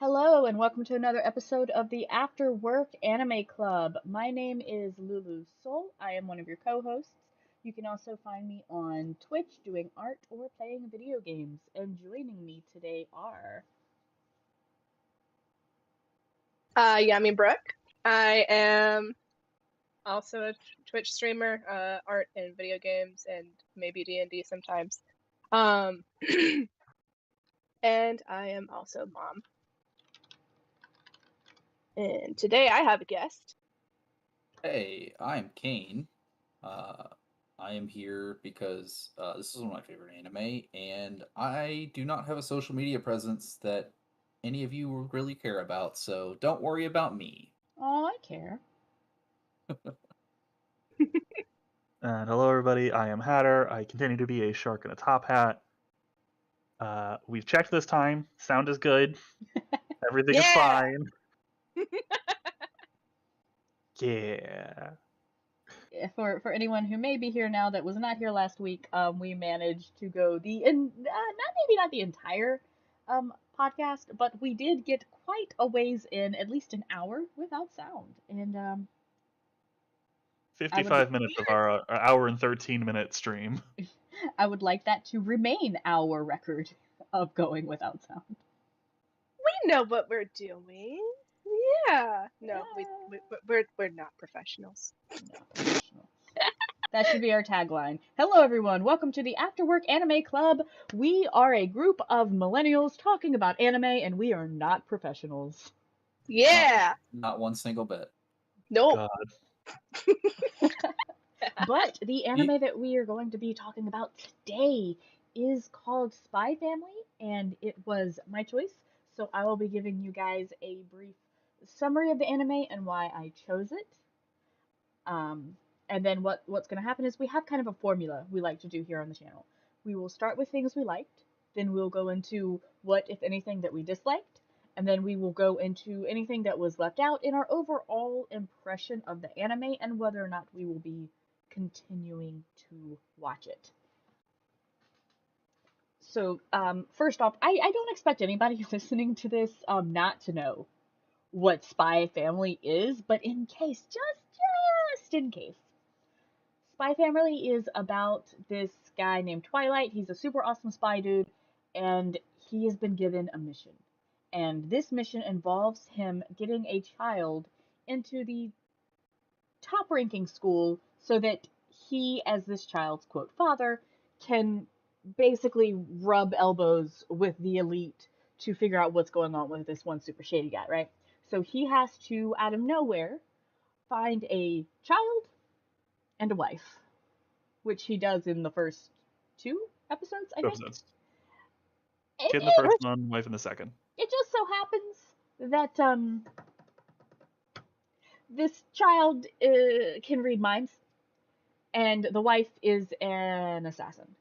Hello, and welcome to another episode of the After Work Anime Club. My name is Lulu Soul. I am one of your co hosts. You can also find me on Twitch doing art or playing video games. And joining me today are. Yami Brooke. I am also a Twitch streamer, art and video games, and maybe D&D sometimes. And I am also mom. And today I have a guest. Hey, I'm Kane. I am here because this is one of my favorite anime, and I do not have a social media presence that any of you really care about, so don't worry about me. Oh, I care. And hello, everybody. I am Hatter. I continue to be a shark in a top hat. We've checked this time. Sound is good. Everything is Yeah! fine. Yeah. For anyone who may be here now that was not here last week, we managed to go not the entire podcast, but we did get quite a ways in, at least an hour without sound, and 55 minutes of our hour and 13-minute stream. I would like that to remain our record of going without sound. We know what we're doing. Yeah. No, we're not professionals. Not professional. That should be our tagline. Hello, everyone. Welcome to the After Work Anime Club. We are a group of millennials talking about anime, and we are not professionals. Yeah. Not one single bit. Nope. God. But the anime that we are going to be talking about today is called SpyXFamily, and it was my choice. So I will be giving you guys a brief summary of the anime and why I chose it. And then what's going to happen is we have kind of a formula we like to do here on the channel. We will start with things we liked, then we'll go into what, if anything, that we disliked, and then we will go into anything that was left out in our overall impression of the anime and whether or not we will be continuing to watch it. So, first off, I don't expect anybody listening to this not to know what SpyXFamily is, but in case, just in case, SpyXFamily is about this guy named Twilight. He's a super awesome spy dude, and he has been given a mission. And this mission involves him getting a child into the top ranking school so that he, as this child's quote father, can basically rub elbows with the elite to figure out what's going on with this one super shady guy, right? So he has to, out of nowhere, find a child and a wife, which he does in the first 2 episodes, I think. Kid in the first one, wife in the second. It just so happens that this child can read minds, and the wife is an assassin.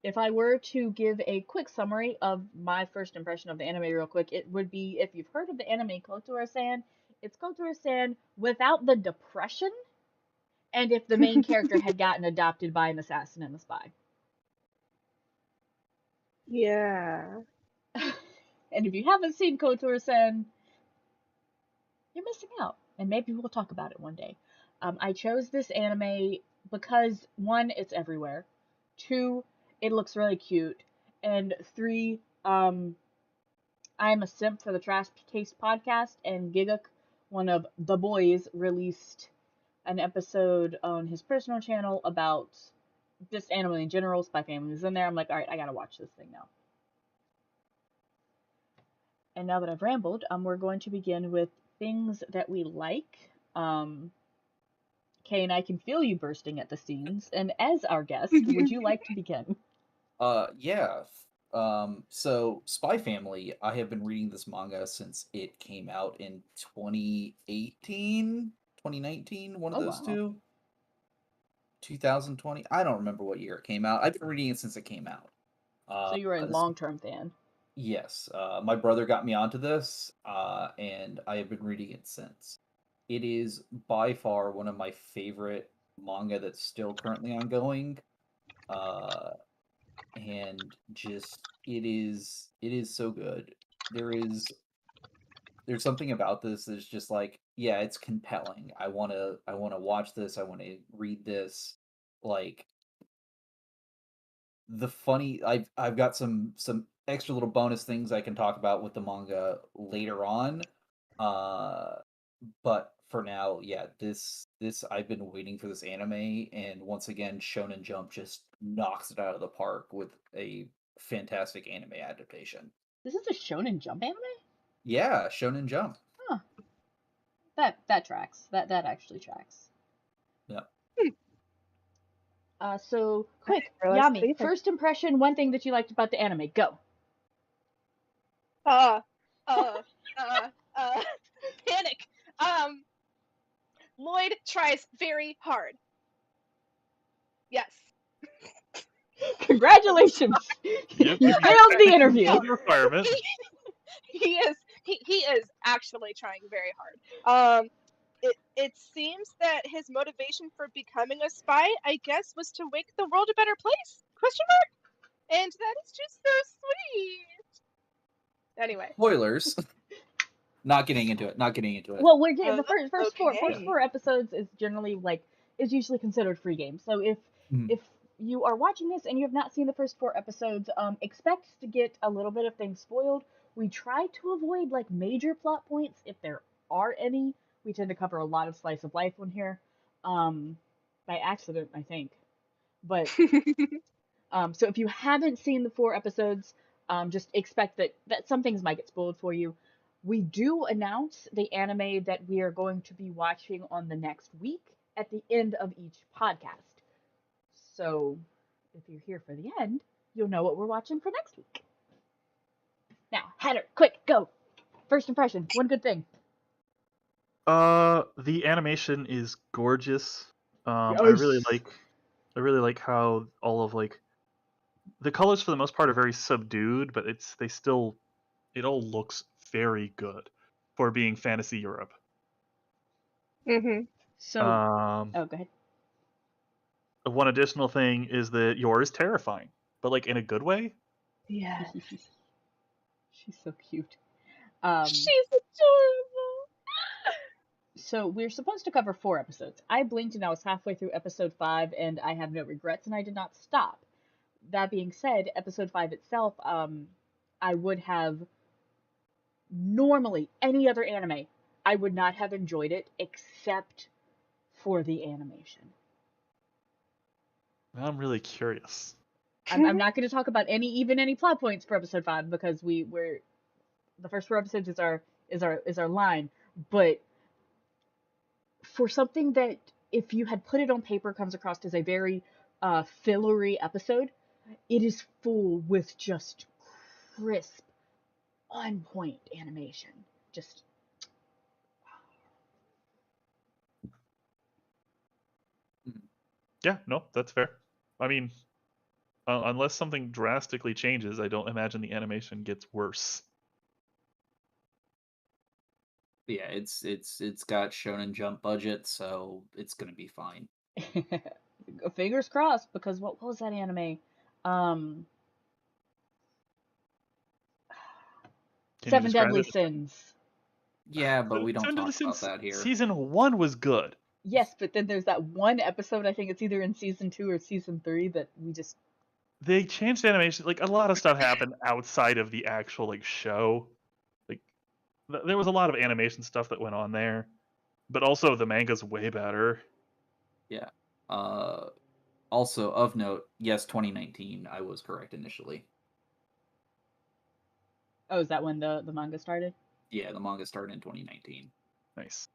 If I were to give a quick summary of my first impression of the anime real quick, it would be, if you've heard of the anime Kotora-san, it's Kotora-san without the depression, and if the main character had gotten adopted by an assassin and a spy. Yeah. And if you haven't seen Kotora-san, you're missing out. And maybe we'll talk about it one day. I chose this anime because, 1, it's everywhere. 2, it looks really cute. And 3, I'm a simp for the Trash Taste podcast, and Giguk, one of the boys, released an episode on his personal channel about just anime in general. SpyXFamily is in there. I'm like, alright, I gotta watch this thing now. And now that I've rambled, we're going to begin with things that we like. Kane, I can feel you bursting at the seams, and as our guest, would you like to begin? Yeah. So SpyXFamily, I have been reading this manga since it came out in 2018, 2019, one of those two. 2020. I don't remember what year it came out. I've been reading it since it came out. So you're a long-term fan. Yes. My brother got me onto this, and I have been reading it since. It is by far one of my favorite manga that's still currently ongoing. and just it is so good. There's something about this that's just like, yeah, it's compelling. I wanna watch this. I want to read this. Like the funny, I've got some extra little bonus things I can talk about with the manga later on. But for now, yeah, this I've been waiting for this anime, and once again, Shonen Jump just knocks it out of the park with a fantastic anime adaptation. This is a Shonen Jump anime? Yeah, Shonen Jump. Huh. That tracks. That actually tracks. Yeah. So quick, I realized Yami, anything. first impression, one thing that you liked about the anime. Go. Panic. Lloyd tries very hard. Yes. Congratulations. Yep, You failed the interview. Good requirement. He is actually trying very hard. It seems that his motivation for becoming a spy, I guess, was to make the world a better place? Question mark? And that is just so sweet. Anyway. Spoilers. Not getting into it. Well, we're getting the first Okay. four episodes is generally is usually considered free game. So if you are watching this and you have not seen the first 4 episodes, expect to get a little bit of things spoiled. We try to avoid major plot points if there are any. We tend to cover a lot of slice of life on here, by accident, I think. But so if you haven't seen the 4 episodes, just expect that some things might get spoiled for you. We do announce the anime that we are going to be watching on the next week at the end of each podcast. So if you're here for the end, you'll know what we're watching for next week. Now, Hatter, quick, go. First impression, one good thing. The animation is gorgeous. I really like how all of the colors for the most part are very subdued, but it all looks very good for being fantasy Europe. Mm-hmm. So, oh, go ahead. One additional thing is that Yor is terrifying, but in a good way. Yeah. She's so cute. She's adorable. So we're supposed to cover 4 episodes. I blinked and I was halfway through episode 5, and I have no regrets, and I did not stop. That being said, episode 5 itself, I would have normally any other anime, I would not have enjoyed it except for the animation. I'm really curious. I'm not going to talk about any plot points for episode 5 because we're the first 4 episodes is our line, but for something that if you had put it on paper comes across as a very fillery episode, it is full with just crisp, on point animation. Just Yeah, no, that's fair. I mean, unless something drastically changes, I don't imagine the animation gets worse. Yeah, it's got Shonen Jump budget, so it's gonna be fine. fingers crossed, because what was that anime? Seven Deadly Sins. Yeah, but we don't talk about that here. Season 1 was good. Yes, but then there's that one episode, I think it's either in season 2 or season 3, that they changed animation. A lot of stuff happened outside of the actual show. There was a lot of animation stuff that went on there, but also the manga's way better. Yeah. Also of note, yes, 2019. I was correct initially. Oh, is that when the manga started? Yeah, the manga started in 2019. Nice.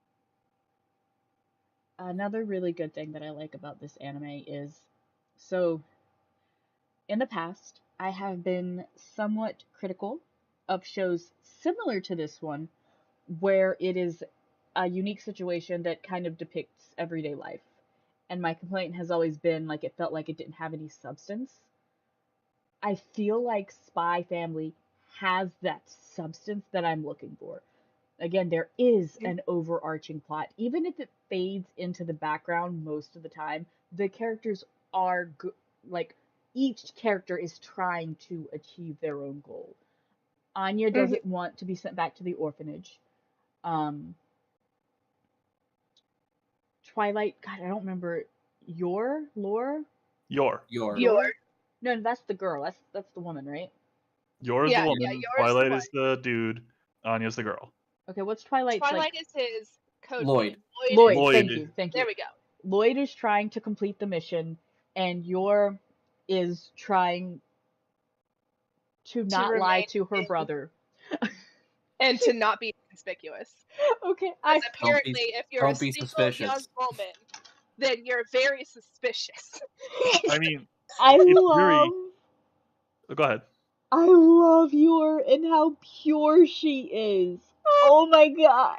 Another really good thing that I like about this anime is, so in the past, I have been somewhat critical of shows similar to this one, where it is a unique situation that kind of depicts everyday life. And my complaint has always been it felt like it didn't have any substance. I feel like SpyXFamily has that substance that I'm looking for. Again, there is an overarching plot. Even if it fades into the background most of the time, the characters are each character is trying to achieve their own goal. Anya Mhm. doesn't want to be sent back to the orphanage. Um, Twilight, God, I don't remember. Lore? Yor. Your Your. No, that's the girl. That's the woman, right? Yor is Yeah, the yeah, woman. yours the Twilight one. is the dude. Anya's the girl. Okay, what's Twilight's Twilight like? is his code Lloyd. name. Lloyd. Is, Thank Lloyd. you, thank there you. we go. Lloyd is trying to complete the mission, and Yor is trying to To not lie remain to her in, brother. and to not be conspicuous. Okay, Because Don't apparently, be, if you're a don't be single young suspicious. woman, then you're very suspicious. I mean, I it's love, very. Go ahead. I love Yor and how pure she is. Oh my god.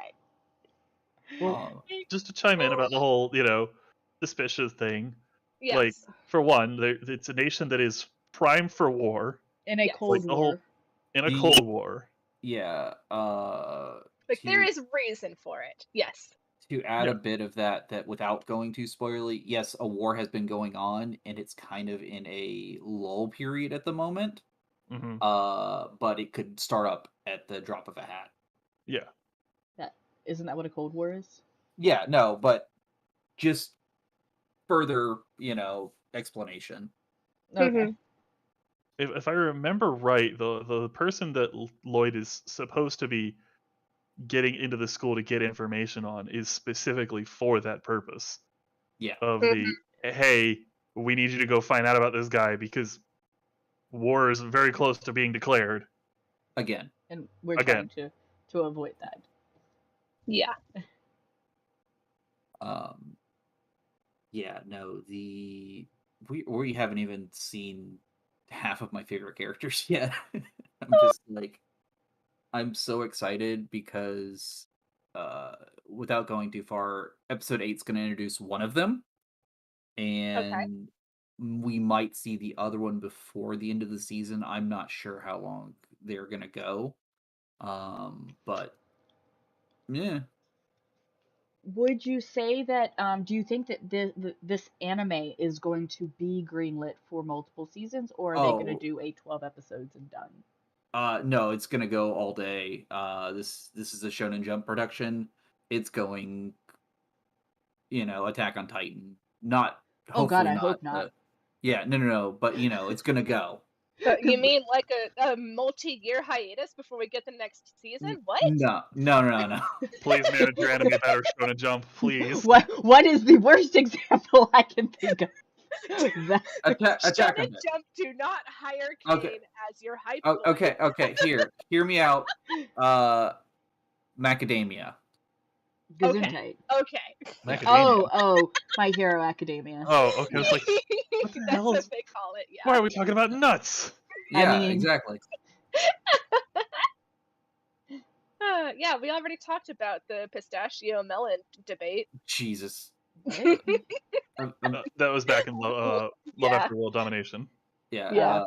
Well, Uh, just to chime in about the whole, suspicious thing. Like, Yes. for one, it's a nation that is primed for war, In a Yes. Cold like the whole War. in a The- Cold War. yeah. Like there To is reason for it. Yes. add Yeah. a bit of that without going too spoilerly, yes, a war has been going on, and it's kind of in a lull period at the moment. Hmm. But it could start up at the drop of a hat. Yeah. Isn't that what a Cold War is? Yeah, no, but just further, explanation. Okay. If I remember right, the person that Lloyd is supposed to be getting into the school to get information on is specifically for that purpose. Yeah. Of the hey, we need you to go find out about this guy because war is very close to being declared. Again. And we're Again. trying to avoid that. Yeah. Yeah, no, we haven't even seen half of my favorite characters yet. I'm just like, I'm so excited because without going too far, episode 8's going to introduce one of them, and we might see the other one before the end of the season. I'm not sure how long they're going to go. But yeah. Would you say that, do you think that this anime is going to be greenlit for multiple seasons, or are they going to Oh, do a 12 episodes and done? no, it's gonna go all day. This is a Shonen Jump production. It's going, Attack on Titan. Not Oh god, hopefully I not. hope not. Yeah, no. But it's gonna go. You mean like a multi-year hiatus before we get the next season? What? No. Please manage your anime better, Shonen Jump, please. What is the worst example I can think of? Attack on Shonen Titan. Jump, do not hire Kane Okay. as your hype Oh, boy. okay. Hear me out. Macadamia. Gesundheit. Okay. Macadamia. Oh, My Hero Academia. Oh, okay. I was like, what the That's hell what is? they call it. Yeah. Why are we talking about nuts? Yeah, I mean- exactly. Yeah, we already talked about the pistachio melon debate. Jesus. That was back in Love Yeah. After World Domination. Yeah. Yeah.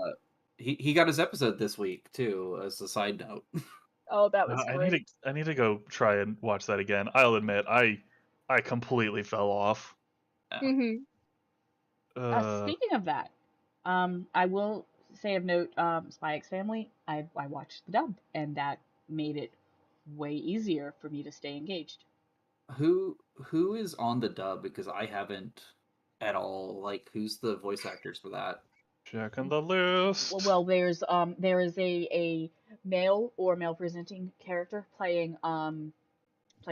He got his episode this week too, as a side note. Oh, that was I great. need to go try and watch that again. I'll admit, I completely fell off. Mm-hmm. Speaking of that, I will say of note, SpyXFamily, I watched the dub, and that made it way easier for me to stay engaged. Who is on the dub? Because I haven't at all. Like, who's the voice actors for that? Checking the list. Well, there is a male or male presenting character playing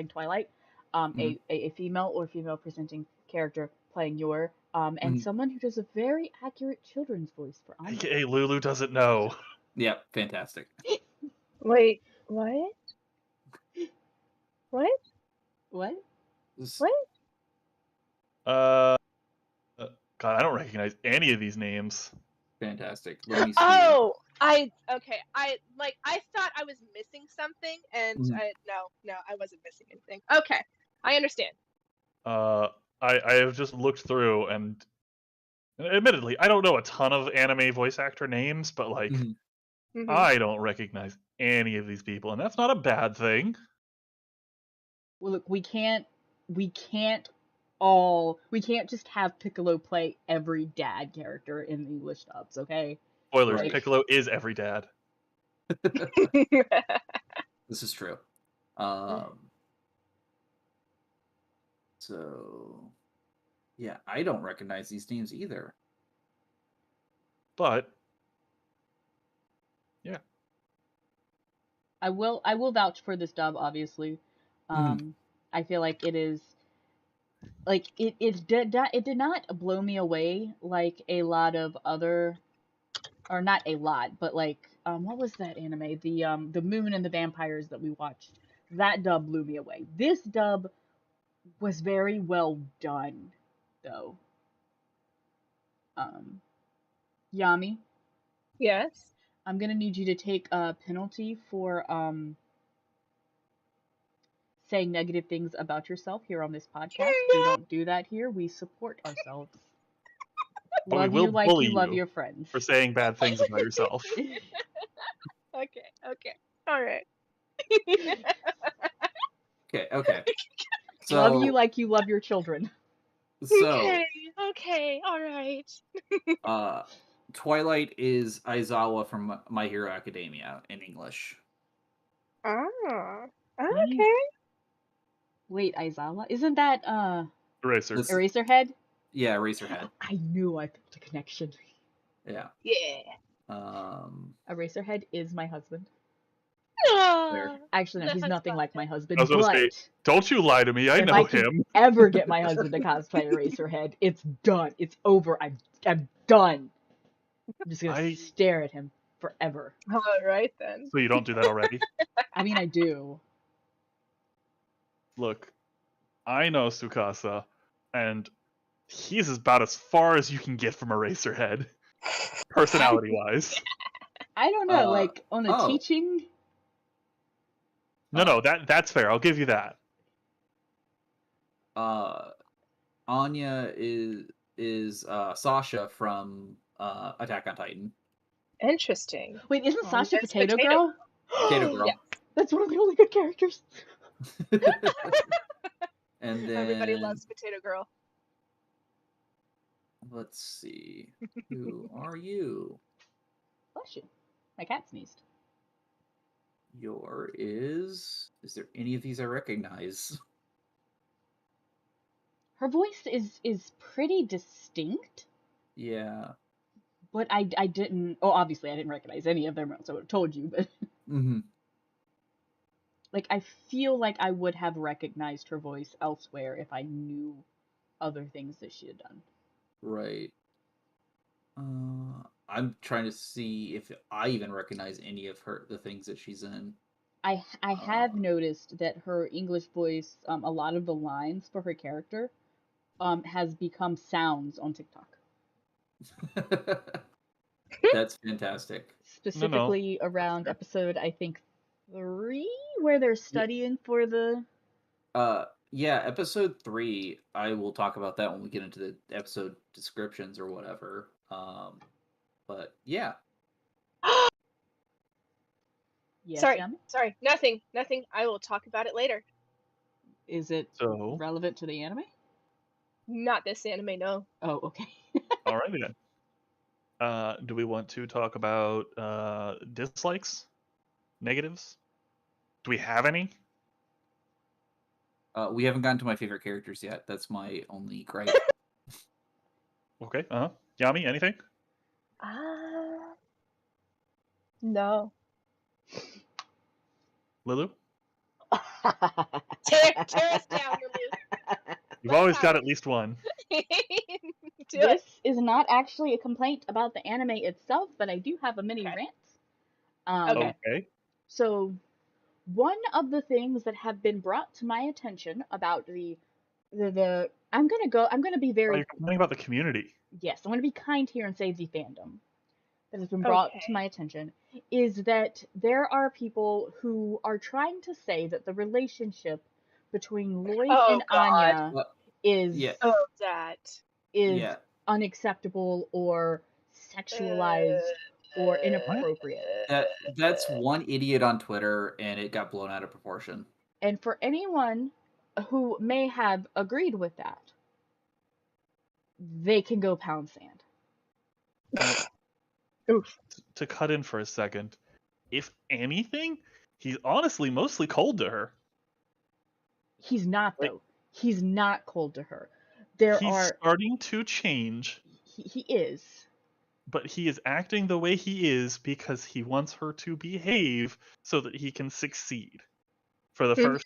Twilight, a female or female presenting character playing Yor, and Mhm. someone who does a very accurate children's voice for Anya. AKA Lulu doesn't know. Yeah, fantastic. Wait, what? What? What? What? God, I don't recognize any of these names. Fantastic. Let me see. Oh, I thought I was missing something, and Mhm. no, I wasn't missing anything. Okay, I understand. I have just looked through, and admittedly, I don't know a ton of anime voice actor names, but like, Mhm. Mhm. I don't recognize any of these people, and that's not a bad thing. Well, look, we can't We can't just have Piccolo play every dad character in the English dubs, okay? Spoilers, Right. Piccolo is every dad. This is true. So, yeah, I don't recognize these names either. But yeah, I will vouch for this dub, obviously. I feel like it is like it did not blow me away like a lot of other, or not a lot, but like what was that anime? The Moon and the Vampires that we watched. That dub blew me away. This dub was very well done, though. Yami, Yes. I'm gonna need you to take a penalty for saying negative things about yourself here on this podcast. We don't do that here. We support ourselves. but we Love will you like bully you love you your friends. for saying bad things about yourself. Okay. All right. Okay. So, Love you like you love your children. So, Okay. All right. Twilight is Aizawa from My Hero Academia in English. Ah. Okay. Wait, Aizawa? Isn't that Eraser. Eraserhead? Yeah, Eraserhead. I knew I felt a connection. Yeah. Yeah. Eraserhead is my husband. Ah, Actually, no, he's that's nothing fine. like my husband. I was gonna But say, don't you lie to me. I if know I can him. ever get my husband to cosplay Eraserhead, it's done. It's over. I'm done. I'm just gonna stare at him forever. All right then. So you don't do that already? I mean, I do. Look, I know Tsukasa, and he's about as far as you can get from Eraserhead, personality-wise. I don't know, like on a oh. teaching. No, that's fair. I'll give you that. Anya is Sasha from Attack on Titan. Interesting. Wait, isn't Oh, Sasha that's Potato Girl? Potato Girl. Yes. That's one of the only good characters. And then Everybody loves Potato Girl. let's see. Who are you? Bless you. My cat sneezed. Is there any of these I recognize? Her voice is pretty distinct. Yeah. But I didn't. Oh, obviously I didn't recognize any of them, else I would have told you. But like, I feel like I would have recognized her voice elsewhere if I knew other things that she had done. Right. I'm trying to see if I even recognize any of the things that she's in. I have noticed that her English voice, a lot of the lines for her character, has become sounds on TikTok. That's fantastic. Specifically around episode, I think 3, where they're studying for the. Yeah, episode 3. I will talk about that when we get into the episode descriptions or whatever. But yeah. Yes, Sorry. Nothing. I will talk about it later. Is it relevant to the anime? Not this anime, no. Oh, okay. Alrighty then. Do we want to talk about dislikes? Negatives? Do we have any? We haven't gotten to my favorite characters yet. That's my only gripe. Okay. Yami, anything? No. Lulu? Tear us down, Lulu. You've always got at least one. This is not actually a complaint about the anime itself, but I do have a mini rant. Okay. So, one of the things that have been brought to my attention about the I'm gonna be very. You're complaining about the community. Yes, I'm gonna be kind here and say the fandom that has been brought to my attention is that there are people who are trying to say that the relationship between Lloyd and Anya is unacceptable or sexualized or inappropriate. That's one idiot on Twitter, and it got blown out of proportion. And for anyone who may have agreed with that, they can go pound sand. Oof. To cut in for a second, if anything, he's honestly mostly cold to her. He's not, Like, though. He's not cold to her. He's starting to change, He is. but he is acting the way he is because he wants her to behave so that he can succeed. For the first,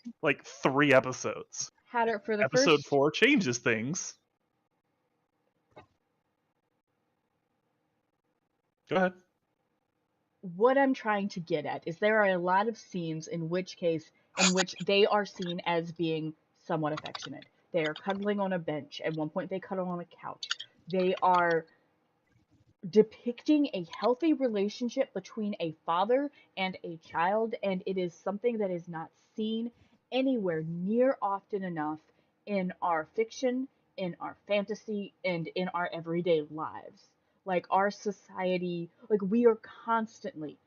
3 episodes. Had her for the Episode first 4 changes things. Go ahead. What I'm trying to get at is there are a lot of scenes in which they are seen as being somewhat affectionate. They are cuddling on a bench. At one point, they cuddle on a couch. They are depicting a healthy relationship between a father and a child, and it is something that is not seen anywhere near often enough in our fiction, in our fantasy, and in our everyday lives. Like, our society, like, we are constantly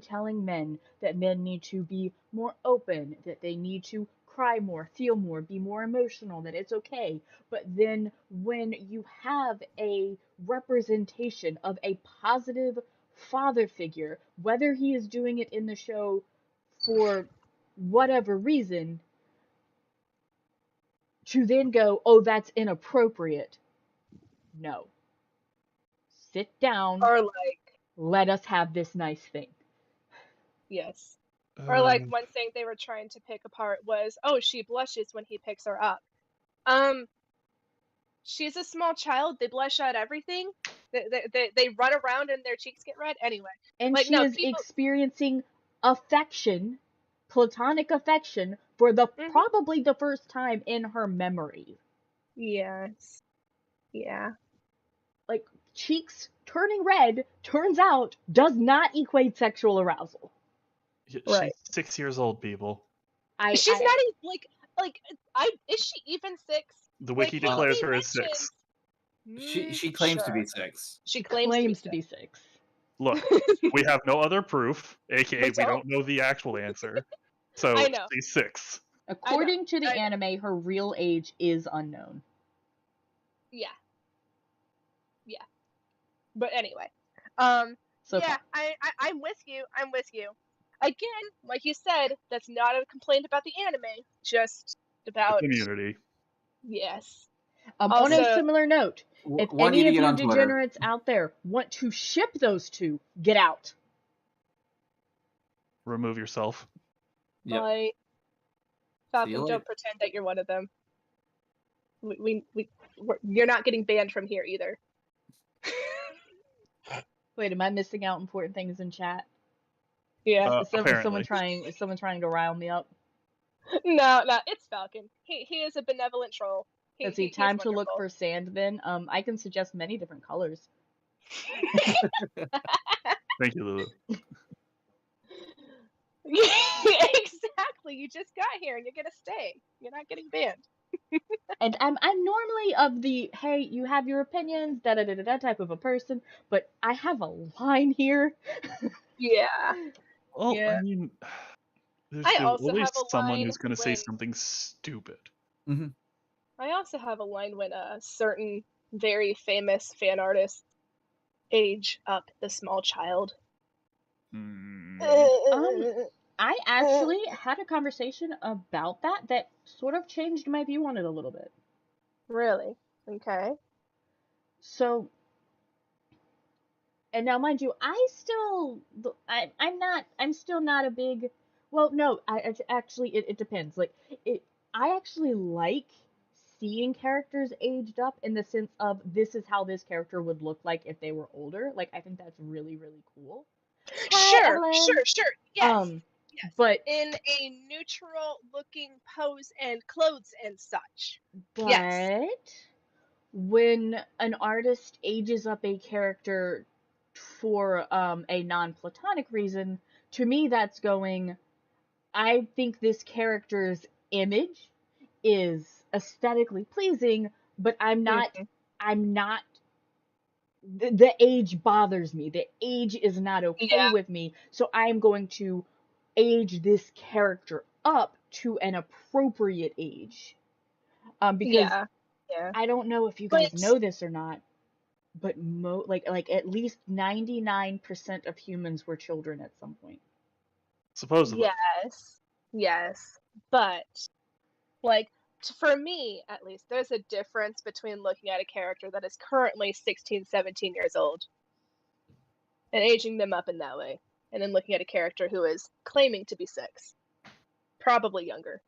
telling men that men need to be more open, that they need to cry more, feel more, be more emotional, that it's okay. But then when you have a representation of a positive father figure, whether he is doing it in the show for whatever reason, to then go, oh, that's inappropriate. No. Sit down. Or like, let us have this nice thing. Yes. Or like one thing they were trying to pick apart was, oh, she blushes when he picks her up. She's a small child. They blush at everything. They run around and their cheeks get red. Anyway. And like, she no, is people... experiencing affection, platonic affection, for the probably the first time in her memory. Yes. Yeah. Like, cheeks turning red, turns out, does not equate sexual arousal. She's 6 years old, people. She's not even, is she even 6? The wiki declares her as 6. She claims to be 6. She claims to be 6. Look, we have no other proof, aka we don't know the actual answer. So I know. she's 6. According to the anime, her real age is unknown. Yeah. Yeah. But anyway. So yeah, I'm with you. I'm with you. Again, like you said, that's not a complaint about the anime, just about the community. Yes. On a similar note, if any of you degenerates out there want to ship those two, get out. Remove yourself. Yep. Falcon, don't pretend that you're one of them. You're not getting banned from here either. Wait, am I missing out important things in chat? Yeah. Is someone trying to rile me up? No, it's Falcon. He is a benevolent troll. Let's see, time to look for sand then. I can suggest many different colors. Thank you, Lulu. Exactly. You just got here and you're gonna stay. You're not getting banned. And I'm normally of the, hey, you have your opinions, da type of a person, but I have a line here. Yeah. Well, yeah. I mean, there's always someone who's going to say something stupid. Mm-hmm. I also have a line when a certain very famous fan artist age up the small child. I actually had a conversation about that sort of changed my view on it a little bit. Really? Okay. So, and now mind you, I'm still not a big, well, no, it depends. Like, I actually like seeing characters aged up in the sense of this is how this character would look like if they were older. Like, I think that's really, really cool. Sure. Yes. Yes. But in a neutral looking pose and clothes and such. But yes. When an artist ages up a character for a non-platonic reason, to me that's going, I think this character's image is aesthetically pleasing, but I'm not the age bothers me. The age is not okay with me. So I'm going to age this character up to an appropriate age. Because Yeah. I don't know if you guys But know this or not, but like at least 99% of humans were children at some point. Supposedly. yes, but like for me at least, there's a difference between looking at a character that is currently 16, 17 years old and aging them up in that way, and then looking at a character who is claiming to be 6, probably younger.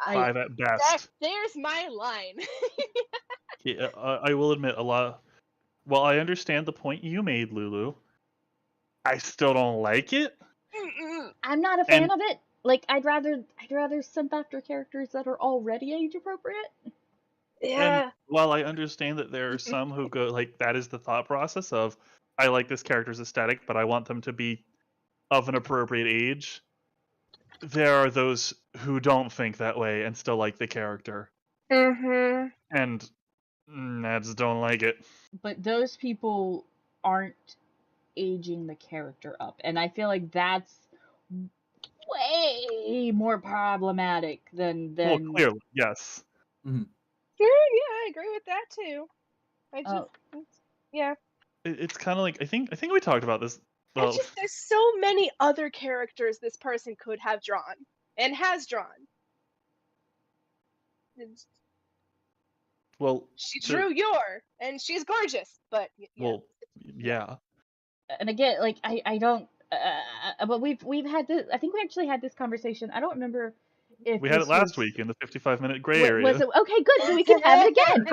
5 at best. There's my line. Yeah, I will admit a lot. Well, I understand the point you made, Lulu. I still don't like it. I'm not a fan of it. Like I'd rather simp after characters that are already age appropriate. Yeah. And while I understand that there are some who go like that is the thought process of I like this character's aesthetic, but I want them to be of an appropriate age. There are those who don't think that way and still like the character. Mm-hmm. And I just don't like it. But those people aren't aging the character up, and I feel like that's way more problematic than Well, clearly, yes. Mm-hmm. Yeah, I agree with that too. Yeah. It's kind of like I think we talked about this. Well, There's so many other characters this person could have drawn and has drawn. well, she drew Yor, and she's gorgeous, but yeah. Well, yeah. And again, like I don't. But we've had this. I think we actually had this conversation. I don't remember if we had this it last was, week in the 55-minute gray area. Was it okay? Good, so we can have it again.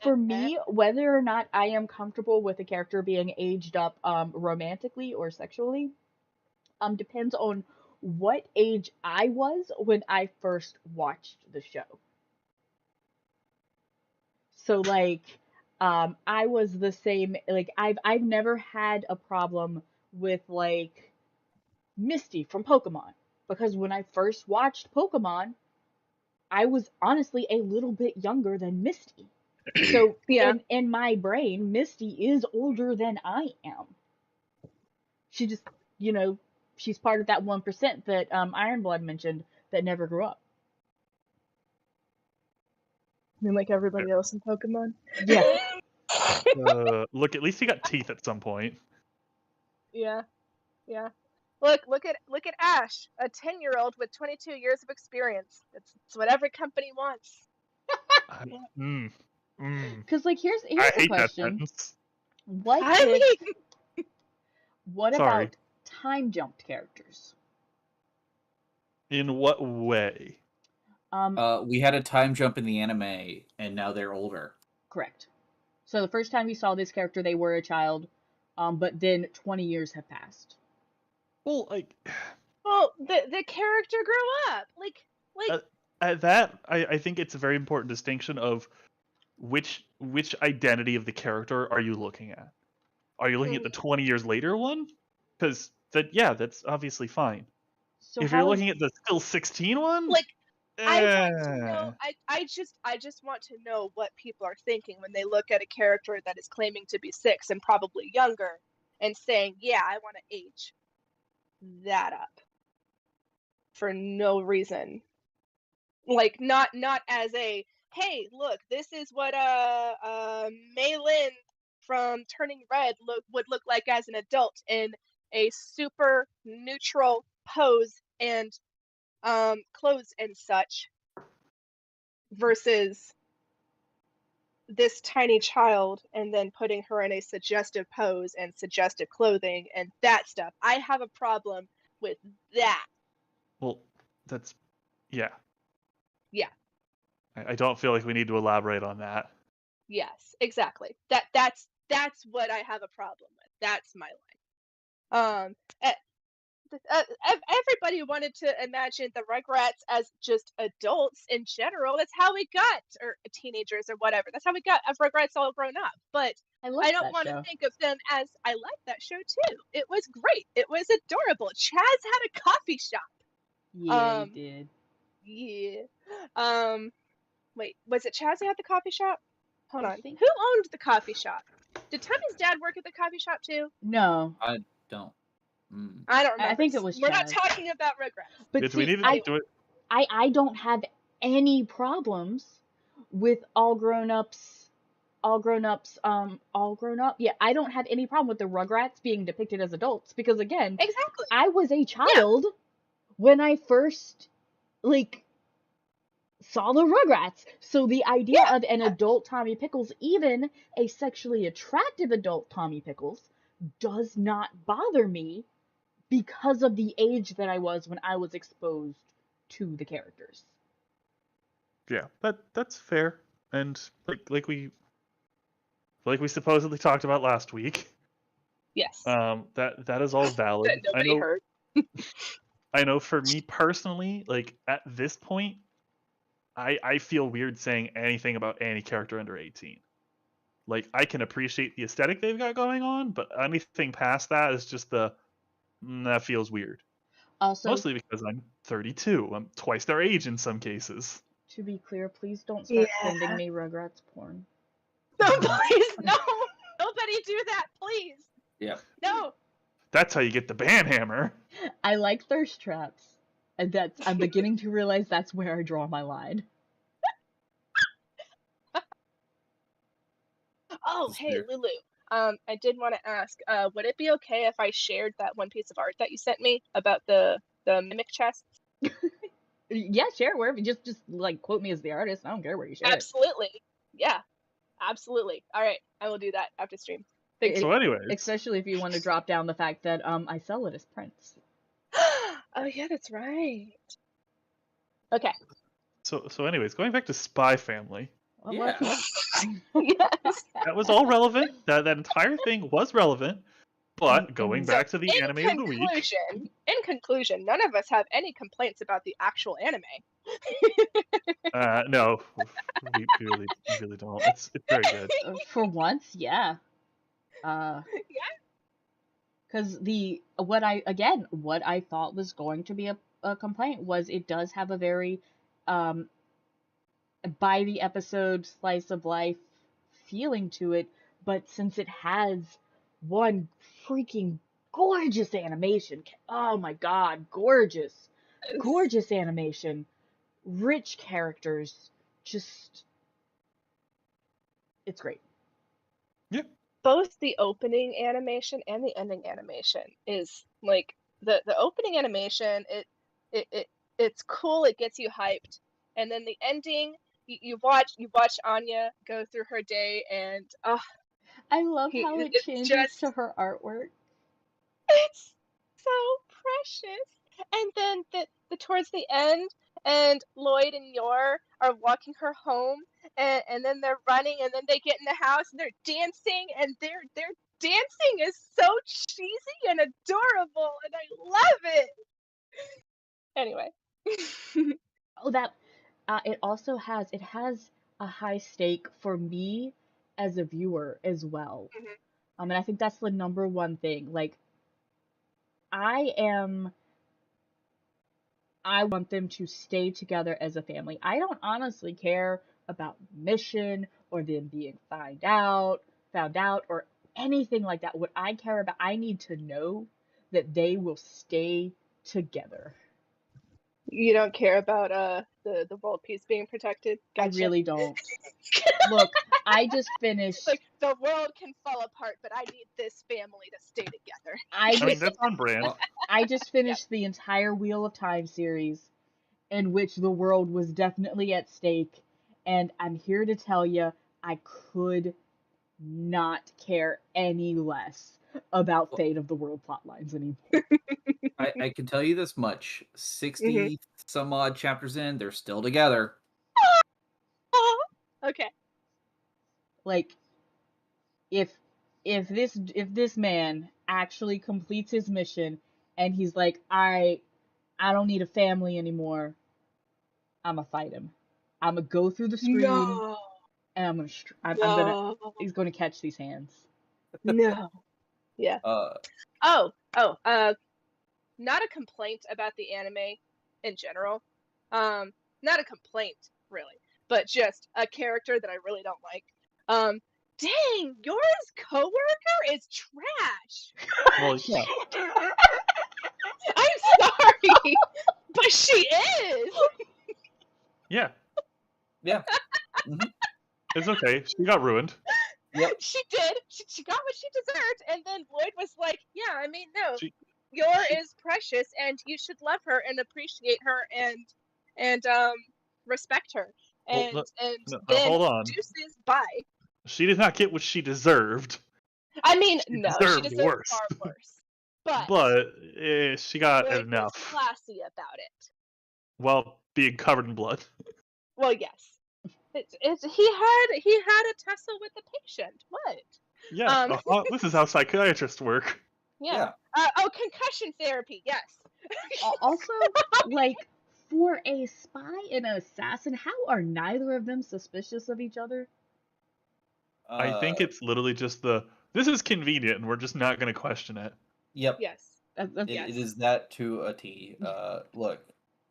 For me, whether or not I am comfortable with a character being aged up, romantically or sexually, depends on what age I was when I first watched the show. So like, I was the same. Like I've never had a problem with like Misty from Pokemon, because when I first watched Pokemon, I was honestly a little bit younger than Misty. So Yeah. in my brain, Misty is older than I am. She just, she's part of that 1% that Ironblood mentioned that never grew up. I mean, like everybody else in Pokemon. Yeah. Look, at least he got teeth at some point. Yeah. Look at Ash, a 10-year-old with 22 years of experience. It's what every company wants. Because like here's I the hate question: that sentence. what Sorry. about time jumped characters? In what way? We had a time jump in the anime, and now they're older. Correct. So the first time we saw this character, they were a child, but then 20 years have passed. Well, like, the character grew up. Like at that, I think it's a very important distinction of which identity of the character are you looking at? Are you looking at the 20 years later one? Because that's obviously fine. So if you're looking at the still 16 one, like, I want to know. I just want to know what people are thinking when they look at a character that is claiming to be 6 and probably younger, and saying, "Yeah, I want to age that up for no reason." Like, not as a, "Hey, look, this is what Maylin from Turning Red would look like as an adult in a super neutral pose and clothes and such," versus this tiny child and then putting her in a suggestive pose and suggestive clothing and that stuff. I have a problem with that. Well, that's yeah. Yeah. I don't feel like we need to elaborate on that. Yes, exactly. That's what I have a problem with. That's my line. Everybody wanted to imagine the Rugrats as just adults in general. That's how we got, or teenagers or whatever. That's how we got Rugrats all grown up. But I don't want to think of them as, I like that show too. It was great. It was adorable. Chaz had a coffee shop. Yeah, he did. Yeah. Wait, was it Chaz who had the coffee shop? Hold on. Who owned the coffee shop? Did Tommy's dad work at the coffee shop too? No. I don't. I don't remember. I think it was We're Chaz. not talking about Rugrats. But we see, need to do it. I don't have any problems with all grown up. Yeah, I don't have any problem with the Rugrats being depicted as adults because, again, Exactly. I was a child when I first, like, saw the Rugrats. So the idea of an adult Tommy Pickles, even a sexually attractive adult Tommy Pickles, does not bother me because of the age that I was when I was exposed to the characters. Yeah, that's fair. And like we supposedly talked about last week, Yes. that is all valid. That nobody heard. I know for me personally, like at this point, I feel weird saying anything about any character under 18. Like I can appreciate the aesthetic they've got going on, but anything past that is just that feels weird. Also, Mostly because I'm 32. I'm twice their age in some cases. to be clear, please don't start Yeah. sending me Rugrats porn. No, please, no! Nobody do that, please! Yeah. No! That's how you get the banhammer. I like thirst traps. And I'm beginning to realize that's where I draw my line. Oh, That's hey, fair. Lulu. I did want to ask, would it be okay if I shared that one piece of art that you sent me about the mimic chest? Yeah, share wherever. Just like quote me as the artist. I don't care where you share it. Absolutely. Yeah, absolutely. All right, I will do that after stream. Thank So you. anyways, Especially if you want to drop down the fact that I sell it as prints. Oh yeah, that's right. Okay. so anyways, going back to Spy Family, Yeah. Yes. that was all relevant. That entire thing was relevant. But going back to the anime of the week, In conclusion, none of us have any complaints about the actual anime. no, we really don't. It's very good. For once, yeah. Yeah. Because what I thought was going to be a complaint was it does have a very by the episode slice of life feeling to it, but since it has one freaking gorgeous animation, oh my god, gorgeous animation, rich characters, just it's great. Yeah. Both the opening animation and the ending animation is like the opening animation. It's cool. It gets you hyped, and then the ending. You watch Anya go through her day, and I love how it changes to her artwork. It's so precious. And then the towards the end, and Lloyd and Yor are walking her home, and then they're running, and then they get in the house and they're dancing, and their dancing is so cheesy and adorable, and I love it. Anyway. Oh, that it also has a high stake for me as a viewer as well. And I think that's the number one thing. Like, I want them to stay together as a family. I don't honestly care about mission or them being found out or anything like that. What I care about, I need to know that they will stay together. You don't care about the world peace being protected? Gotcha. I really don't. Look, I just finished. Like, the world can fall apart, but I need this family to stay together. I mean, that's on brand. I just finished the entire Wheel of Time series, in which the world was definitely at stake, and I'm here to tell you, I could not care any less about Fate of the World plotlines anymore. I can tell you this much: 60 some odd chapters in, they're still together. Okay. Like, if this man actually completes his mission and he's like, I don't need a family anymore, I'ma fight him. I'ma go through the screen and I'm gonna he's gonna catch these hands. No. Yeah. Not a complaint about the anime in general. Not a complaint really, but just a character that I really don't like. Dang, yours coworker is trash. Well, yeah. I'm sorry, but she is. Yeah, Yeah. Mhm. it's okay. She got ruined. Yep. She did. She got what she deserved, and then Lloyd was like, "Yeah, I mean, no, She, Yor she is precious, and you should love her and appreciate her and respect her." well, And no, then hold on. deuces bye. She did not get what she deserved. I mean, She no, she deserved deserved worse. far worse. But But she got Lloyd was enough. classy about it. While being covered in blood. Well, yes. He had a tussle with the patient. What? Yeah, this is how psychiatrists work. Yeah. Oh, concussion therapy. Yes. Also, like, for a spy and an assassin, how are neither of them suspicious of each other? I think it's literally just this is convenient and we're just not going to question it. Yep. Yes. That's Yes. It is that to a T. Look.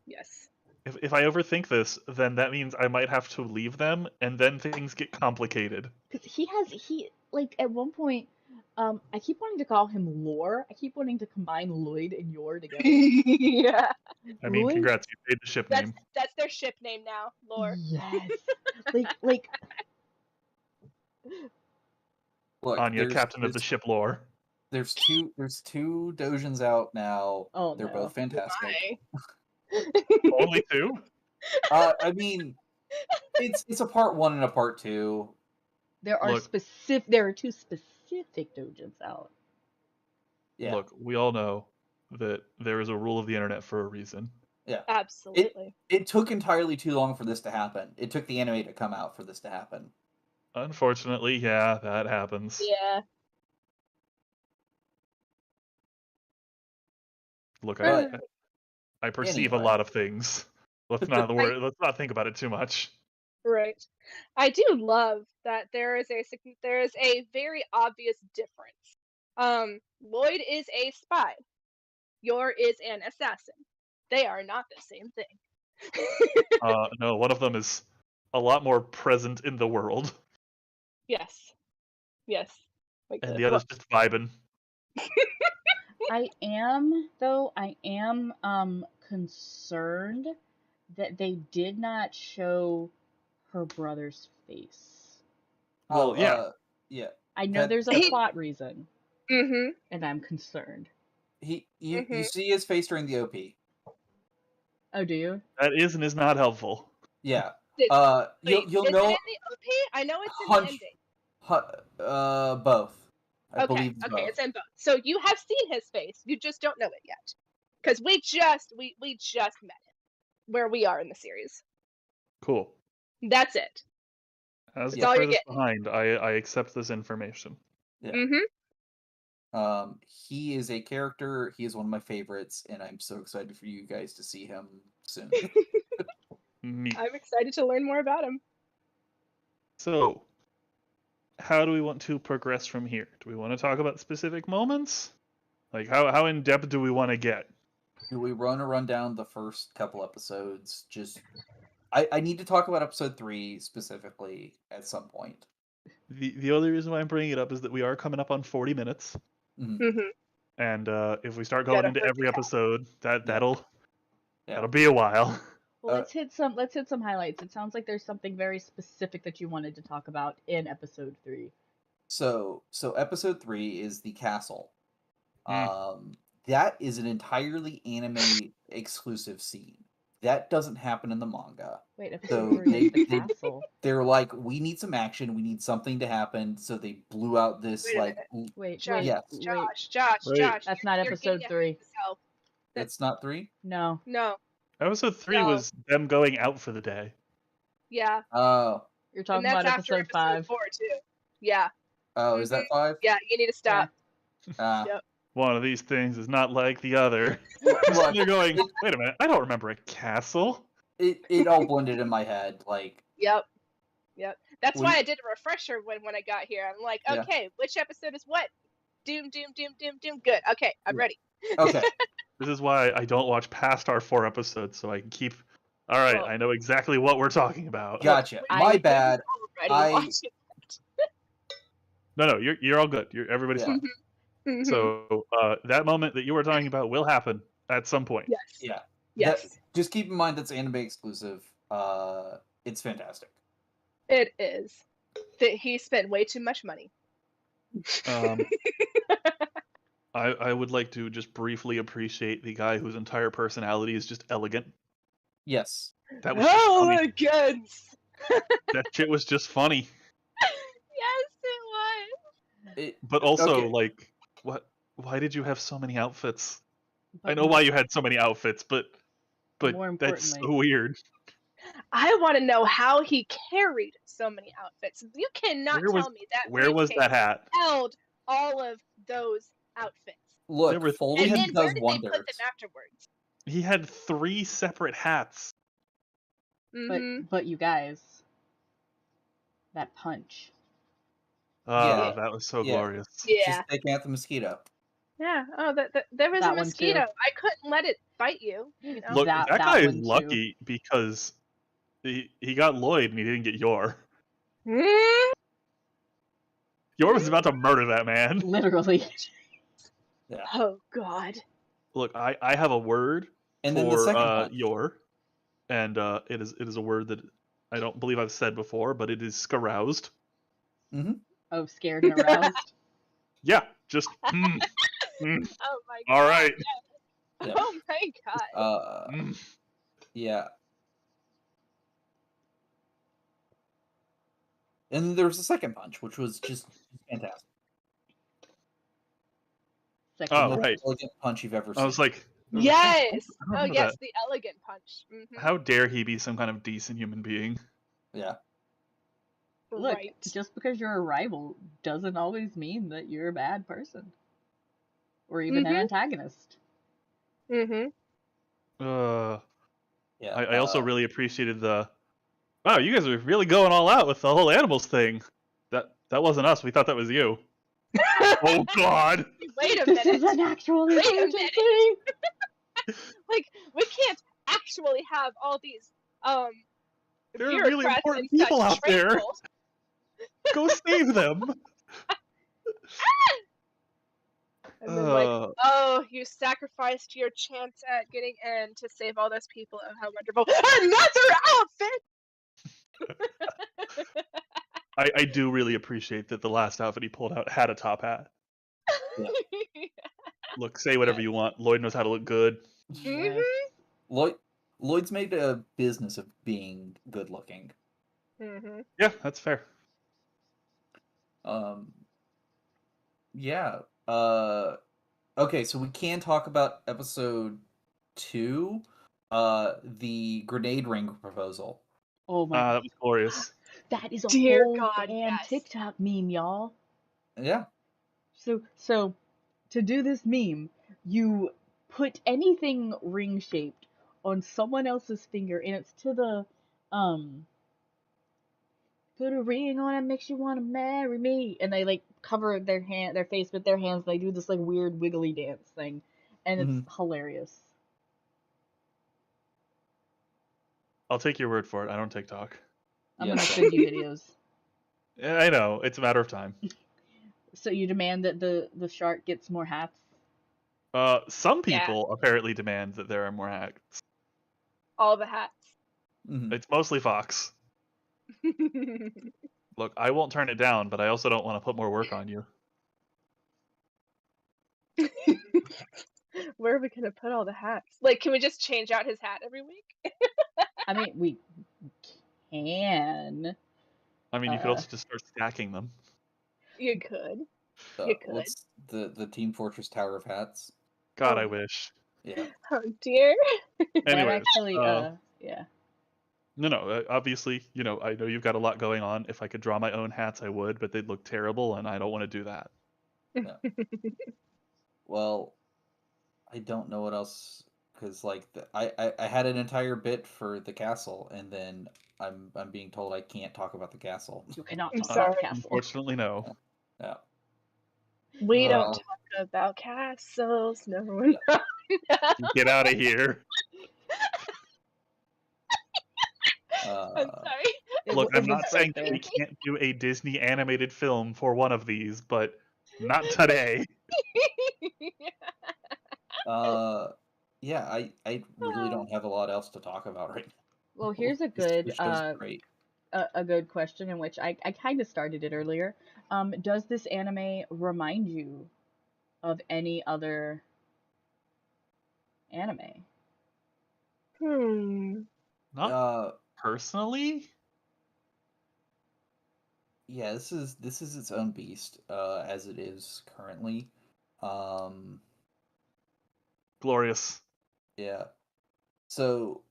Yes. If I overthink this, then that means I might have to leave them, and then things get complicated. because he like at one point, I keep wanting to call him Lore. I keep wanting to combine Lloyd and Yor together. Yeah. I mean, Lloyd? congrats, you made the ship name. That's their ship name now, Lore. Yes. like Look. Anya, captain of the ship lore. There's two Dojins out now. Oh, They're no. both fantastic. Only two? I mean, it's a part 1 and a part 2. there are two specific dojins out. Yeah. Look, we all know that there is a rule of the internet for a reason. Yeah. Absolutely. It took entirely too long for this to happen. It took the anime to come out for this to happen. Unfortunately, yeah, that happens. Yeah. Look, But I perceive a anyway. lot of things. Let's not think about it too much. Right. I do love that there is a very obvious difference. Lloyd is a spy. Yor is an assassin. They are not the same thing. No, one of them is a lot more present in the world, Yes. Yes. Like and the other's just vibing. I am concerned that they did not show her brother's face. Well, yeah. I know there's a plot reason, Mm-hmm. and I'm concerned. You see his face during the OP. Oh, do you? That is and is not helpful. Yeah. Wait, You'll is know. it in the OP? I know it's in the ending. Both. I Okay, believe it's both. it's in both. So you have seen his face, you just don't know it yet, because we just met him where we are in the series. Cool. That's it. As That's the all you're furthest getting. behind, I accept this information. Yeah. Mm-hmm. He is a character. He is one of my favorites, and I'm so excited for you guys to see him soon. Me. I'm excited to learn more about him. So, how do we want to progress from here? Do we want to talk about specific moments? Like, how in depth do we want to get? Do we run down the first couple episodes? Just, I need to talk about episode 3 specifically at some point. The only reason why I'm bringing it up is that we are coming up on 40 minutes. Mm-hmm. And if we start going into every episode, that'll be a while. Well, let's hit some highlights. It sounds like there's something very specific that you wanted to talk about in episode 3. So episode 3 is the castle. That is an entirely anime exclusive scene. That doesn't happen in the manga. Wait, episode 3 is the castle. They're like, we need some action. We need something to happen. So they blew out this Josh. Yes. Josh. That's not episode 3. That's not 3? No. Episode 3 was them going out for the day. Yeah. Oh. You're talking about episode 5. 4 too. Yeah. Oh, is that 5? Yeah, you need to stop. Yep. One of these things is not like the other. They're going, wait a minute, I don't remember a castle. It all blended in my head. Like. Yep. That's why I did a refresher when I got here. I'm like, okay, which episode is what? Doom. Good. Okay, I'm ready. Okay. This is why I don't watch past our 4 episodes, so I can keep. All right, I know exactly what we're talking about. Gotcha. My bad. No, you're all good. Everybody's fine. So that moment that you were talking about will happen at some point. Yes. Yeah. Just keep in mind that's anime exclusive. it's fantastic. It is. That he spent way too much money. I would like to just briefly appreciate the guy whose entire personality is just elegant. Yes. That was just funny. Elegance! That shit was just funny. Yes, it was. But also, Okay. like, what? Why did you have so many outfits? But I know why you had so many outfits, but More that's importantly, so weird. I want to know how he carried so many outfits. You cannot tell me that Where was briefcase that hat? held all of those outfits. Look, There were folding And then where does did wonders. they put them afterwards? He had 3 separate hats. but you guys, that punch. Yeah. That was so Yeah. glorious. Yeah. Just taking out the mosquito. Yeah. Oh, there was That a one, too. mosquito. I couldn't let it bite you. You know. Look, That that guy is one, too. lucky because he got Lloyd and he didn't get Yor. Hmm? Yor was about to murder that man. Literally. Yeah. Oh God. Look, I have a word And then the for second punch. Yor, and it is a word that I don't believe I've said before, but it is scaroused. Oh, scared and aroused. Yeah, just Oh my God. all right. Yes. Yeah. Oh my God. Yeah. And then there was the second punch, which was just fantastic. Second Oh, The most right. elegant punch you've ever seen. I was like, Yes. I don't Oh remember yes, that. the elegant punch. Mhm. How dare he be some kind of decent human being? Yeah. Look, Right. just because you're a rival doesn't always mean that you're a bad person. Or even an antagonist. Mhm. Yeah. I also really appreciated the. Wow, you guys are really going all out with the whole animals thing. That wasn't us. We thought that was you. Oh God! Wait a This minute. is an actual Wait a emergency! Like we can't actually have all these There are really bureaucrats important and people such out there. trampled. Go save them. And then like, oh, you sacrificed your chance at getting in to save all those people. Oh, how wonderful! Another outfit. I do really appreciate that the last outfit he pulled out had a top hat. Yeah. Look, say whatever you want. Lloyd knows how to look good. Yes. Lloyd's made a business of being good looking. Mhm. Yeah, that's fair. Yeah. Okay, so we can talk about episode 2, the grenade ring proposal. Oh my That was glorious. That is a Dear whole God, damn yes. TikTok meme, y'all. Yeah. So to do this meme, you put anything ring shaped on someone else's finger, and it's to the put a ring on it, makes you want to marry me, and they like cover their face with their hands. They do this like weird wiggly dance thing, and it's hilarious. I'll take your word for it. I don't TikTok. I'm Yeah, gonna same. send you videos. Yeah, I know. It's a matter of time. So you demand that the shark gets more hats? Some Yeah. people apparently demand that there are more hats. All the hats. It's mostly Fox. Look, I won't turn it down, but I also don't want to put more work on you. Where are we gonna put all the hats? Like, can we just change out his hat every week? I mean, we can. I mean, you could also just start stacking them. You could. You could. What's the Team Fortress Tower of Hats? God, Oh. I wish. Yeah. Oh dear. Anyway, That actually, yeah. No, obviously, I know you've got a lot going on. If I could draw my own hats, I would, but they'd look terrible, and I don't want to do that. Well, I don't know what else, because like I had an entire bit for the castle, and then I'm being told I can't talk about the castle. You cannot I'm talk about sorry. the castle. Unfortunately, no. Yeah. We don't Well, talk about castles. No one. Get out of here. I'm sorry. Look, I'm was not saying right that we there. can't do a Disney animated film for one of these, but not today. Yeah, I really don't have a lot else to talk about right now. Well, here's a This good show's great. a good question in which I kind of started it earlier. Does this anime remind you of any other anime? Not Uh, personally. yeah, this is its own beast, as it is currently. Um, Glorious. yeah. So,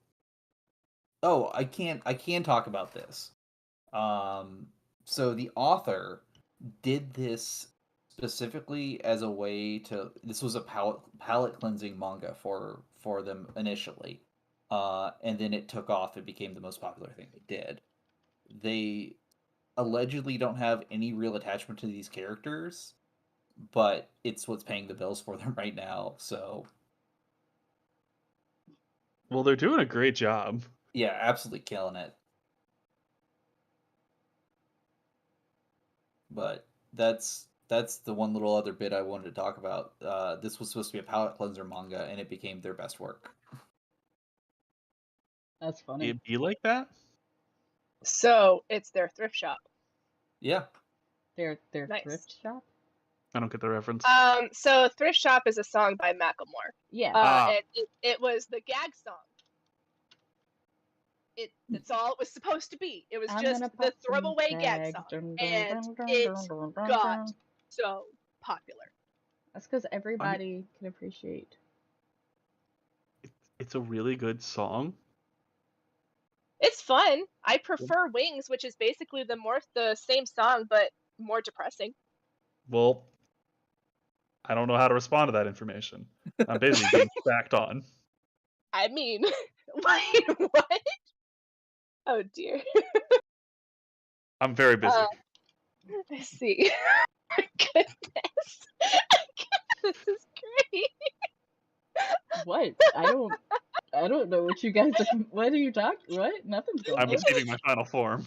oh, I can talk about this. So the author did this specifically as a way to. This was a palate cleansing manga for them initially, and then it took off. It became the most popular thing they did. They allegedly don't have any real attachment to these characters, but it's what's paying the bills for them right now. So Well, they're doing a great job. yeah, absolutely killing it. But that's the one little other bit I wanted to talk about. This was supposed to be a palate cleanser manga, and it became their best work. That's funny. It'd be like that. So it's their thrift shop. Yeah, Their Nice. thrift shop? I don't get the reference. So thrift shop is a song by Macklemore. Yeah. It was the gag song. That's all it was supposed to be. It was I'm just gonna the pop some throwaway gag tags. song, Dun, dun, and dun, dun, it dun, dun, dun, got dun. so popular. That's because everybody can appreciate. It's a really good song. It's fun. I prefer Wings, which is basically the same song but more depressing. Well, I don't know how to respond to that information. I'm basically being stacked on. I mean, wait, what? Oh dear. I'm very busy. I see. Goodness. This is great. What? I don't know what you guys are. What are you talking? What? Nothing's going I'm on. receiving my final form.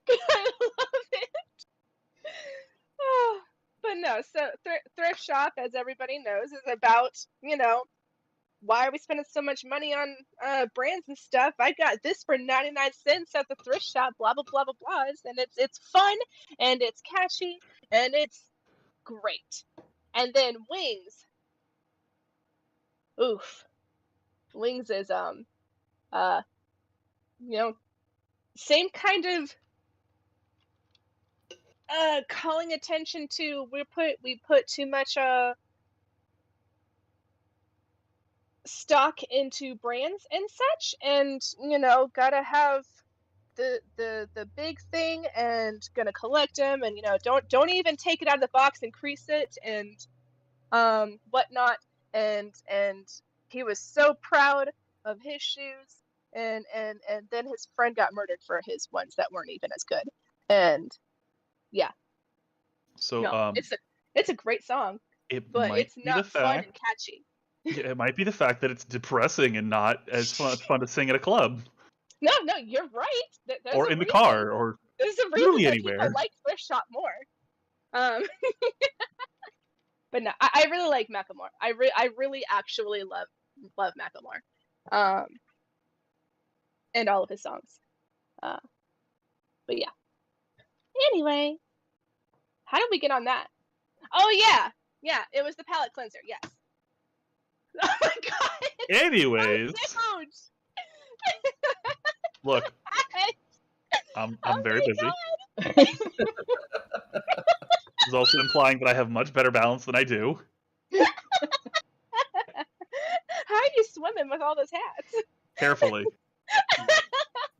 I love it. Oh, but no, so thrift shop, as everybody knows, is about, why are we spending so much money on brands and stuff? I got this for 99 cents at the thrift shop, blah blah blah blah blah. And it's fun and it's catchy and it's great. And then Wings. Oof. Wings is you know, same kind of calling attention to we put too much stock into brands and such, and gotta have the big thing and gonna collect them, and don't even take it out of the box and crease it and whatnot. And he was so proud of his shoes, and then his friend got murdered for his ones that weren't even as good. And yeah, So no, it's a great song, it but might it's be the not fun and fact. catchy. Yeah, it might be the fact that it's depressing and not as fun to sing at a club No, you're right. There's or a in the reason. car or There's a reason literally that people anywhere. like thrift shop more. Um, but no, I really like Macklemore. I really actually love Macklemore, and all of his songs. But yeah. Anyway, how did we get on that? Oh yeah, it was the palate cleanser. Yes. Oh my god. Anyways, So huge. look, I'm Oh very my busy. God. It's also implying that I have much better balance than I do. How are you swimming with all those hats? Carefully.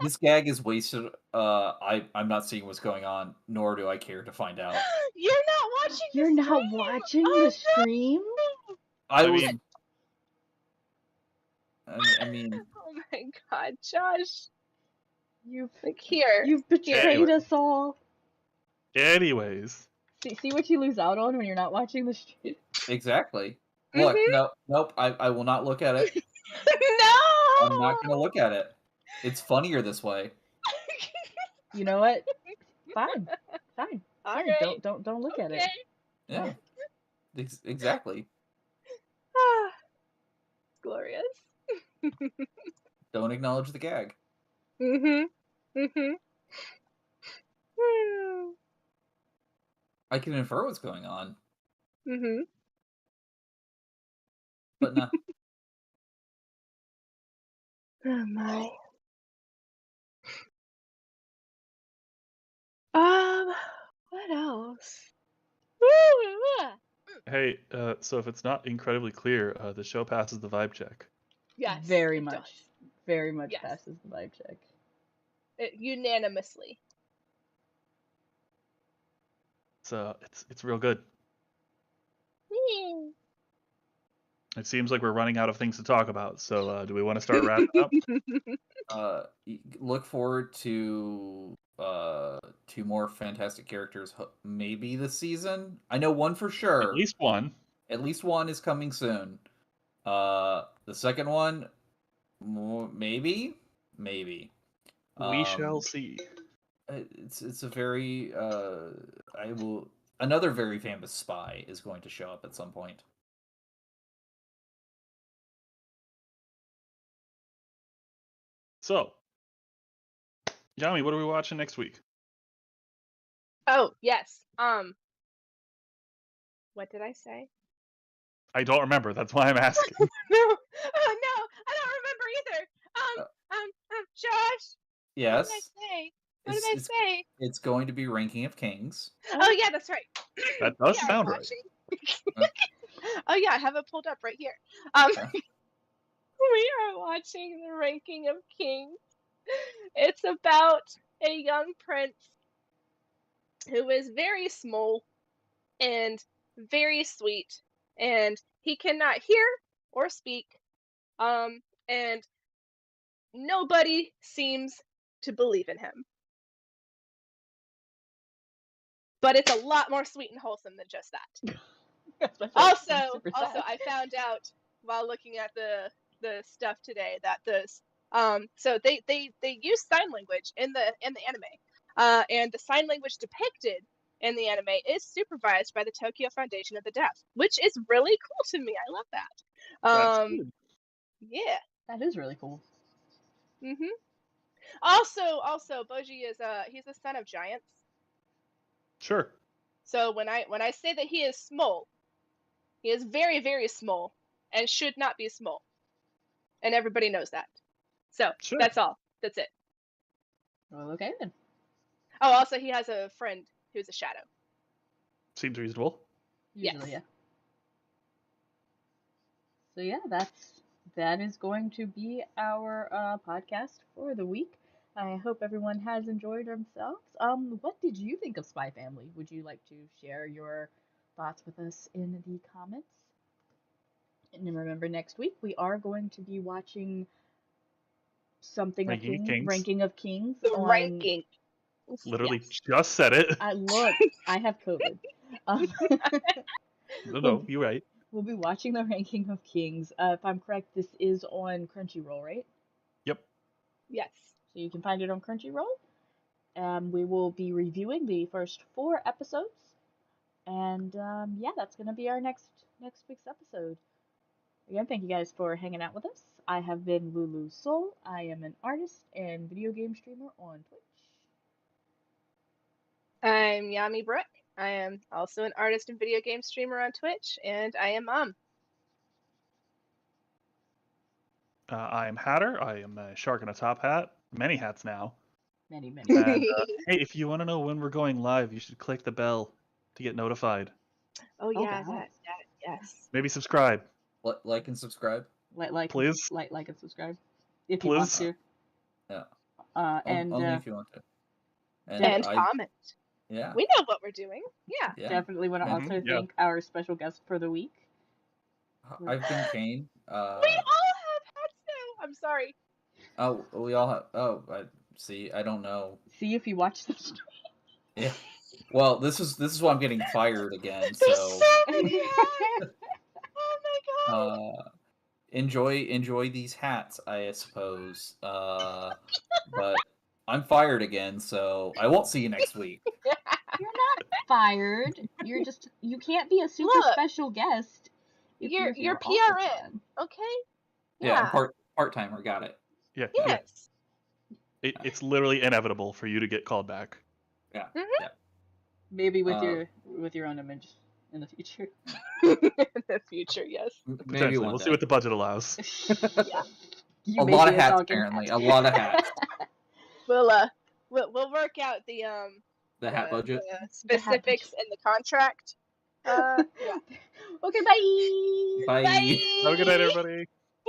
this gag is wasted. I'm not seeing what's going on, nor do I care to find out. You're not watching. You're the not stream. watching Oh, the stream? no. I mean- mean, Oh my God, Josh. You've Here. betrayed Anyway. us all. Anyways, See what you lose out on when you're not watching the stream. exactly. Look, nope. I will not look at it. No. I'm not gonna look at it. It's funnier this way. You know what? Fine. All Fine. right. Don't look at it. Okay. Yeah, exactly. Glorious. Don't acknowledge the gag. Mhm. Mhm. I can infer what's going on, Mhm. but no. Oh my. What else? Hey, so if it's not incredibly clear, the show passes the vibe check. Yes, Very it much, does. very much Yes. passes the vibe check. Unanimously. It's real good. It seems like we're running out of things to talk about. So do we want to start wrapping up? Look forward to 2 more fantastic characters, maybe this season. I know one for sure. At least one. At least one is coming soon. The second one, maybe. We shall see. It's a very another very famous spy is going to show up at some point. So, Yami, what are we watching next week? Oh, yes. What did I say? I don't remember. That's why I'm asking. No. Oh no, I don't remember either. Josh. Yes. What did I say? What did I say? It's going to be Ranking of Kings. Oh yeah, that's right. That does We are sound right. watching. Oh yeah, I have it pulled up right here. We are watching The Ranking of Kings. It's about a young prince who is very small and very sweet, and he cannot hear or speak. And nobody seems to believe in him. But it's a lot more sweet and wholesome than just that. Also, I found out while looking at the stuff today that so they use sign language in the anime, and the sign language depicted in the anime is supervised by the Tokyo Foundation of the Deaf, which is really cool to me. I love that. Yeah, That is really cool. Mhm. Also, Boji is he's the son of giants. Sure. So when I say that he is small, he is very, very small and should not be small. And everybody knows that. So Sure. that's all. That's it. Well, okay then. Oh, also he has a friend who's a shadow. Seems reasonable. Usually, Yes. So yeah, that is going to be our podcast for the week. I hope everyone has enjoyed themselves. What did you think of Spy Family? Would you like to share your thoughts with us in the comments? And remember, next week we are going to be watching something Ranking of of Kings, Kings. Ranking of Kings. The on... ranking. Literally Yes. just said it. Look, I have COVID. No, you're right. We'll be watching the Ranking of Kings. If I'm correct, this is on Crunchyroll, right? Yep. Yes. So you can find it on Crunchyroll. We will be reviewing the first 4 episodes. And yeah, that's going to be our next week's episode. Again, thank you guys for hanging out with us. I have been Lulu Soul. I am an artist and video game streamer on Twitch. I'm Yami Brooke. I am also an artist and video game streamer on Twitch, and I am mom. I am Hatter. I am a shark in a top hat. Many hats now. Many. And hey, if you want to know when we're going live, you should click the bell to get notified. Oh yeah, wow. that yes. Maybe subscribe. Like and subscribe. Please. Like and subscribe if Please. you want to. Yeah. And only if you want to. And comment. Yeah. We know what we're doing. Yeah. Definitely want to also thank our special guest for the week. I've been Kane. We all have hats now. I'm sorry. Oh, we all have. Oh, I don't know. See if you watch the stream. Yeah. Well, this is why I'm getting fired again. There's So many hats. Oh my god. Enjoy these hats, I suppose. But I'm fired again, so I won't see you next week. You're not fired. You can't be a super special guest. You're PRN, okay? Yeah, part timer. Got it. Yeah. Yes. It's literally inevitable for you to get called back. Yeah. Mhm. Yeah. Maybe with your own image in the future. In the future, yes. Maybe Potentially. one We'll day. see what the budget allows. Yeah. You A may lot be of hats, talking apparently. hat. A lot of hats. We'll work out the hat budget. specifics in the contract. Yeah. Okay, bye. Bye. Bye. Have a good night, everybody.